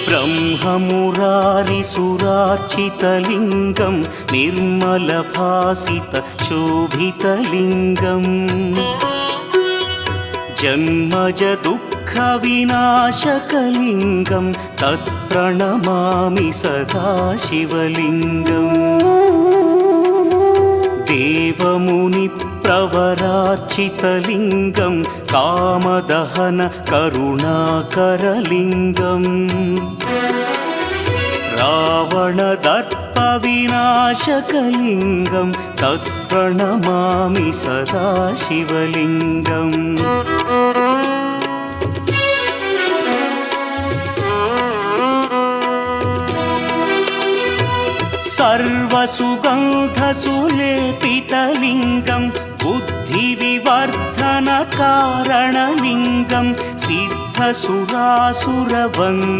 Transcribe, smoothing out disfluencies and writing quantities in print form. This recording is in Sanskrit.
ब्रह्ममुरारिसुरार्चितलिङ्गं निर्मलभासितशोभितलिङ्गम् जन्मजदुःखविनाशकलिङ्गं तत्प्रणमामि सदा शिवलिङ्गम् देवमुनिप्रवरार्चितलिङ्गं कामदहन करुणाकरलिङ्गम् रावणदर्पविनाशकलिङ्गं तत्प्रणमामि सदा शिवलिङ्गम् सर्वसुगन्धसुलेपितलिङ्गं बुद्धिविवर्धनकारणलिङ्गं सिद्धसुरासुरवन्द्यलिङ्गम्